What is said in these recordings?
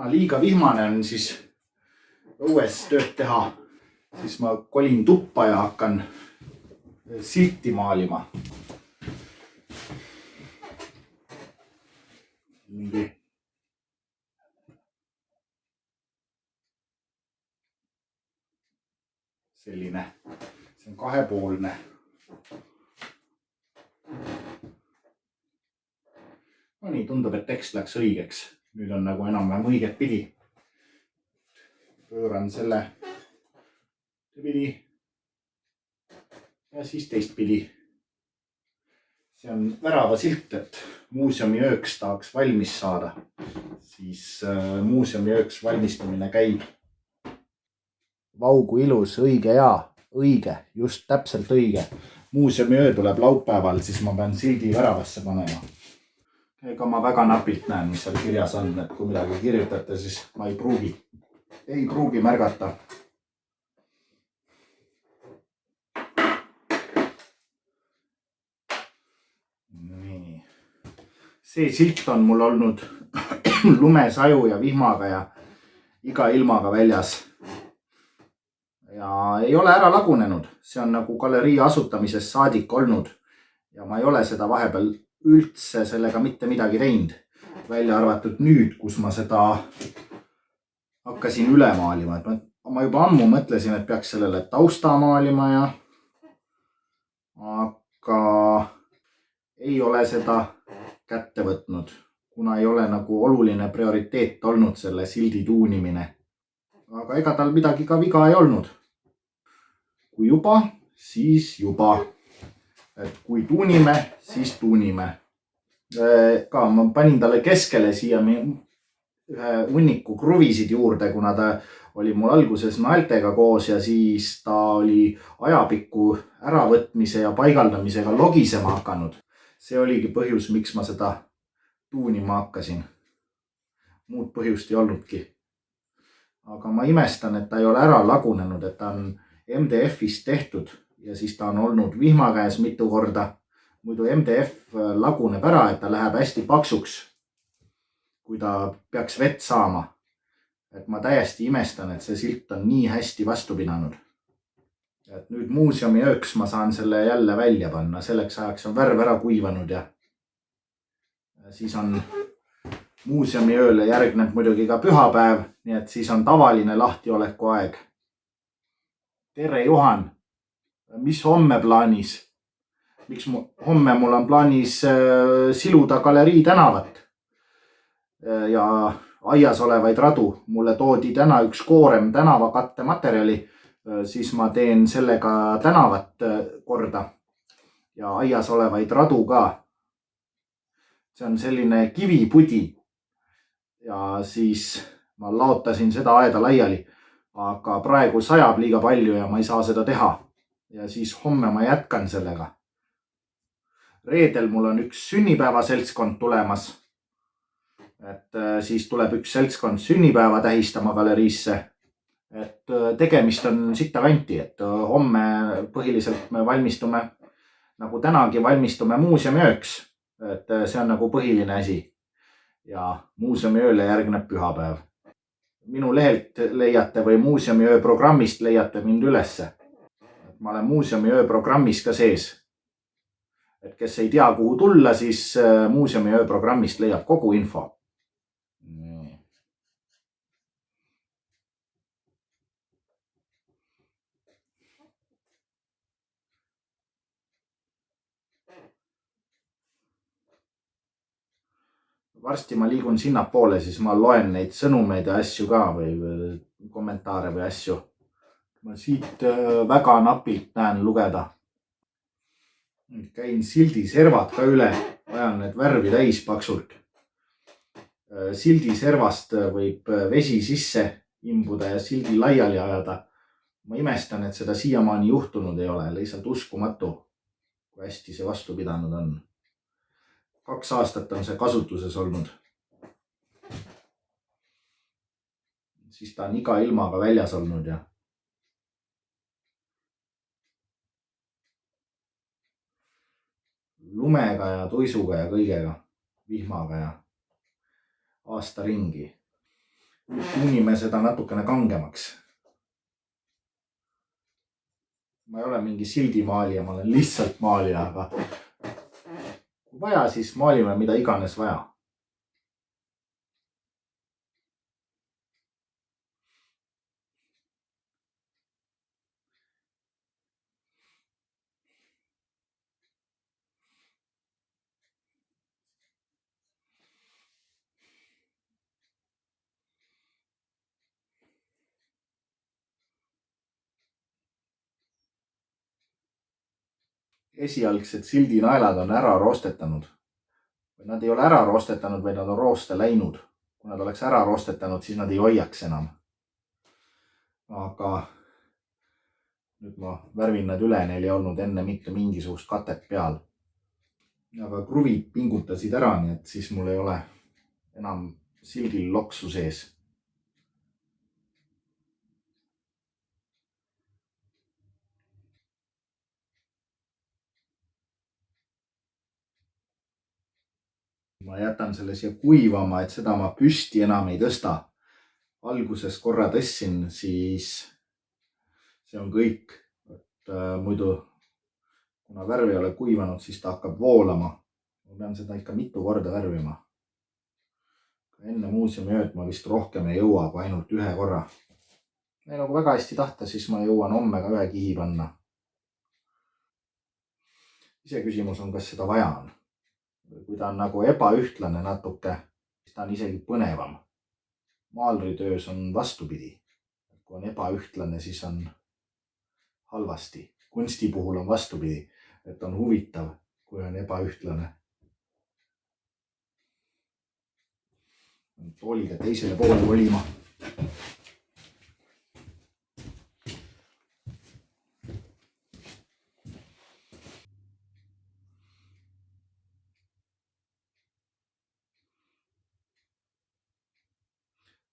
kuna liiga vihmane on siis õues tööd teha, siis ma kolin tuppa ja hakkan silti maalima. Mingi selline, see on kahepoolne. No nii, tundub, et tekst läks õigeks. Nüüd on nagu enam-vähem õiget pidi. Pööran selle pidi ja siis teist pidi. See on värava silt, et muuseumi ööks tahaks valmis saada. Siis muuseumi ööks valmistumine käib. Vau, kui ilus, õige ja õige, just täpselt õige. Muuseumi öö tuleb laupäeval, siis ma pean sildi väravasse panema. Ega ma väga napilt näen, mis seal kirjas on, et kui midagi kirjutate, siis ma ei pruugi märgata. Nii. See silt on mul olnud lumesaju ja vihmaga ja iga ilmaga väljas. Ja ei ole ära lagunenud. See on nagu galerii asutamisest saadik olnud. Ja ma ei ole seda vahepeal üldse sellega mitte midagi teinud. Välja arvatud nüüd, kus ma seda hakkasin üle maalima. Ma juba ammu mõtlesin, et peaks sellele tausta maalima ja aga ei ole seda kätte võtnud, kuna ei ole nagu oluline prioriteet olnud selle sildi tuunimine. Aga ega tal midagi ka viga ei olnud. Kui juba, siis juba. Et kui tuunime, siis tuunime. Ka ma panin talle keskele siia ühe hunniku kruvisid juurde, kuna ta oli mul alguses naeltega koos ja siis ta oli ajapikku äravõtmise ja paigaldamisega logisema hakanud. See oligi põhjus, miks ma seda tuunima hakkasin. Muud põhjust ei olnudki. Aga ma imestan, et ta ei ole ära lagunenud, et ta on MDF-ist tehtud ja siis ta on olnud vihma käes mitu korda. Muidu MDF laguneb ära, et ta läheb hästi paksuks, kui ta peaks vett saama. Et ma täiesti imestan, et see silt on nii hästi vastu pidanud. Et nüüd muuseumi ööks ma saan selle jälle välja panna. Selleks ajaks on värv ära kuivanud ja siis on muuseumi ööle järgneb muidugi ka pühapäev, nii et siis on tavaline lahtioleku aeg. Tere, Juhan! Mis homme plaanis? Homme mul on plaanis siluda galerii tänavat ja aias olevaid radu. Mulle toodi täna üks koorem tänavakatte materjali, siis ma teen sellega tänavat korda ja aias olevaid radu ka. See on selline kivipudi ja siis ma laotasin seda aeda laiali, aga praegu sajab liiga palju ja ma ei saa seda teha. Ja siis homme ma jätkan sellega. Reedel mul on üks sünnipäeva seltskond tulemas. Et siis tuleb üks seltskond sünnipäeva tähistama galeriisse. Et tegemist on sitta kanti, et homme põhiliselt me valmistume, nagu tänagi valmistume muuseumi ööks. Et see on nagu põhiline asi. Ja muuseumi ööle järgneb pühapäev. Minu lehelt leiate või muuseumi öö programmist leiate mind ülesse. Ma olen muuseumi öö programmis ka sees. Et kes ei tea, kuhu tulla, siis muuseumi öö programmist leiab kogu info. Varsti ma liigun sinnapoole, siis ma loen neid sõnumeid ja asju ka või kommentaare või asju. Ma siit väga napilt näen lugeda. Käin sildi servad ka üle, ajan need värvi täis paksult. Sildi servast võib vesi sisse imbuda ja sildi laiali ajada. Ma imestan, et seda siiamaani juhtunud ei ole, lihtsalt uskumatu, kui hästi see vastu pidanud on. 2 aastat on see kasutuses olnud. Siis ta on iga ilmaga väljas olnud ja lumega ja tuisuga ja kõigega, vihmaga ja aasta ringi. tuunime seda natukene kangemaks. ma ei ole mingi sildimaalija, ma olen lihtsalt maalija, aga kui vaja, siis maalime mida iganes vaja. Esialgsed sildinaelad on ära roostetanud. Nad ei ole ära roostetanud, vaid nad on rooste läinud. Kui nad oleks ära roostetanud, siis nad ei hoiaks enam. Aga nüüd ma värvin nad üle, neil ei olnud enne mitte mingisugust katet peal. Aga kruvid pingutasid ära, nii et siis mul ei ole enam sildil loksu sees. Ma jätan selle siia kuivama, et seda ma püsti enam ei tõsta. Alguses korra tõstsin, siis see on kõik. Muidu kuna värv ei ole kuivanud, siis ta hakkab voolama. Ma pean seda ikka mitu korda värvima. Enne muuseumiööd ma vist rohkem ei jõua kui ainult ühe korra. Ja kui väga hästi tahta, siis ma jõuan homme ka ühe kihi panna. Iseküsimus on, kas seda vaja on. Kui ta on nagu ebaühtlane natuke, siis ta on isegi põnevam. Maalritöös on vastupidi. Kui on ebaühtlane, siis on halvasti. Kunsti puhul on vastupidi, et on huvitav, kui on ebaühtlane. Tooliga teisele poole kolima.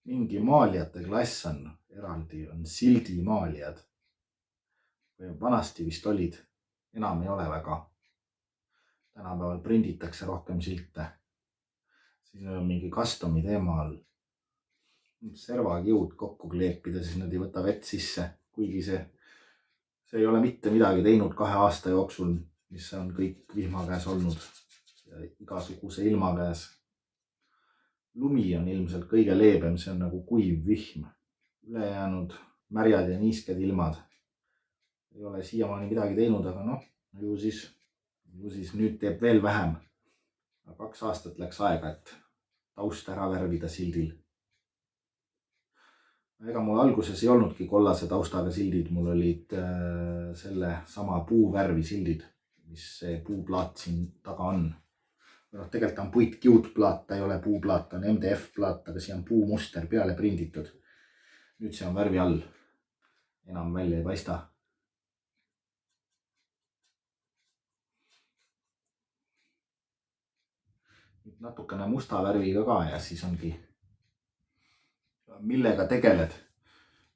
Mingi maalijate klass on eraldi, on sildimaalijad. Vanasti vist olid, enam ei ole väga. Tänapäeval prinditakse rohkem silte. Siis on mingi custumi teema all. Servakiud kokku kleepida, siis nad ei võta vett sisse. Kuigi see ei ole mitte midagi teinud 2 aasta jooksul, mis on kõik vihma käes olnud. Ja igasuguse ilma käes. Lumi on ilmselt kõige leebem, see on nagu kuiv vihm. Ülejäänud märjad ja niisked ilmad ei ole siiamaani midagi teinud, aga noh, ju siis nüüd teeb veel vähem. 2 aastat läks aega, et taust ära värvida sildil. Ega mul alguses ei olnudki kollase taustaga sildid, mul olid selle sama puuvärvi sildid, mis see puuplaat siin taga on. Tegelikult on puitkiudplaat, ta ei ole puuplaat, ta on MDF plaat, aga siia on puumuster peale prinditud. Nüüd see on värvi all. Enam välja ei paista. Natukene musta värviga ka ja siis ongi, millega tegeled.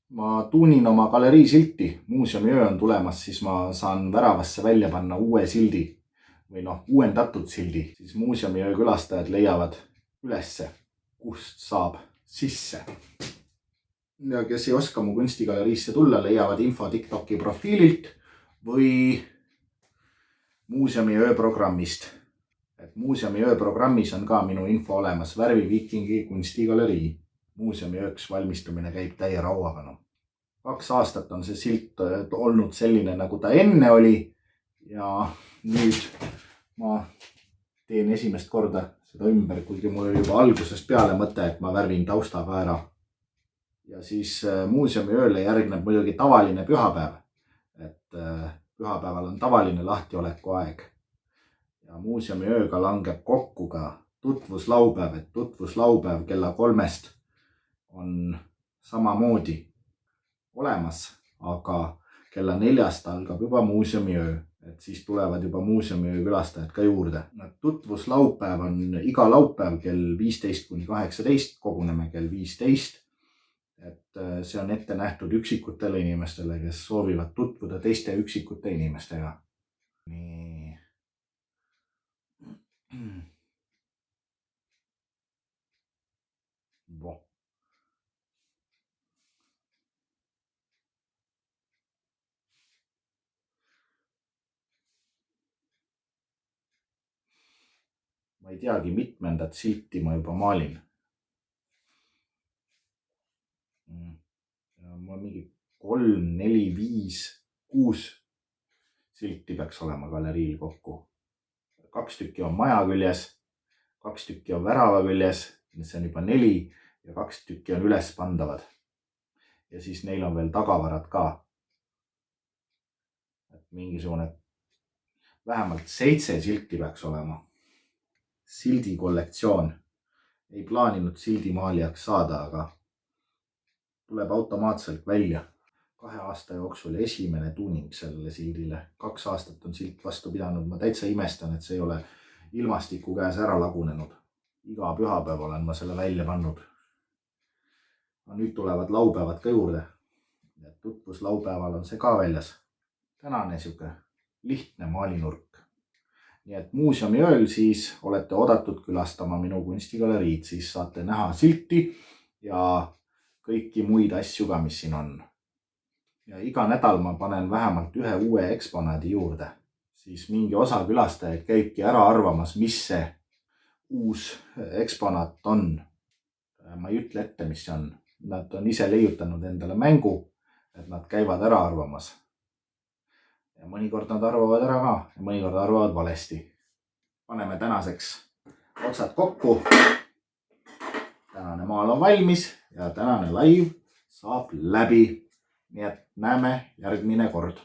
Ma tuunin oma galerii silti, muuseumiöö on tulemas, siis ma saan väravasse välja panna uue sildi või uuendatud sildi. Siis muuseumiöö külastajad leiavad ülesse, kust saab sisse. Ja kes ei oska mu kunstigaleriisse tulla, leiavad info TikToki profiililt või muuseumiöö programmist. Et muuseumiöö programmis on ka minu info olemas, Värviviikingi kunstigalerii. Muuseumiööks valmistumine käib täie rauaga. 2 aastat on see silt olnud selline, nagu ta enne oli. Ja nüüd ma teen esimest korda seda ümber, kuigi mul oli juba algusest peale mõte, et ma värvin tausta ka ära. Ja siis muuseumiööle järgneb muidugi tavaline pühapäev. Et pühapäeval on tavaline lahtioleku aeg. Ja muuseumiööga langeb kokku ka tutvuslaupäev, et tutvuslaupäev kella 3-st on samamoodi olemas, aga kella 4-st algab juba muuseumiöö, et siis tulevad juba muuseumiöö külastajad ka juurde. Tutvuslaupäev on iga laupäev kell 15–18, koguneme kell 15. Et see on ette nähtud üksikutele inimestele, kes soovivad tutvuda teiste üksikute inimestega. Nii. Bon. ei teagi, mitmendat silti ma juba maalin. Mul mingi 3, 4, 5, 6 silti peaks olema galeriil kokku. 2 tükki on maja küljes, 2 tükki on värava küljes, see on juba 4 ja 2 tükki on üles pandavad. Ja siis neil on veel tagavarad ka. Et mingisugune vähemalt 7 silti peaks olema. Sildi kollektsioon. Ei plaaninud sildimaalijaks saada, aga tuleb automaatselt välja. 2 aasta jooksul esimene tuuning sellele sildile. 2 aastat on silt vastu pidanud. Ma täitsa imestan, et see ei ole ilmastiku käes ära lagunenud. Iga pühapäev olen ma selle välja pannud. Nüüd tulevad laupäevad ka juurde. Tutvus laupäeval on see ka väljas. Tänane siuke lihtne maalinurk. Nii et muuseumi ööl siis olete oodatud külastama minu kunstigaleriid, siis saate näha silti ja kõiki muid asju ka, mis siin on. Ja iga nädal ma panen vähemalt ühe uue eksponaadi juurde. Siis mingi osa külastajaid käibki ära arvamas, mis see uus eksponaat on. Ma ei ütle ette, mis see on. Nad on ise leiutanud endale mängu, et nad käivad ära arvamas. Ja mõnikord nad arvavad ära ka ja mõnikord arvavad valesti. Paneme tänaseks otsad kokku. Tänane maal on valmis ja tänane live saab läbi. Nii et näeme järgmine kord.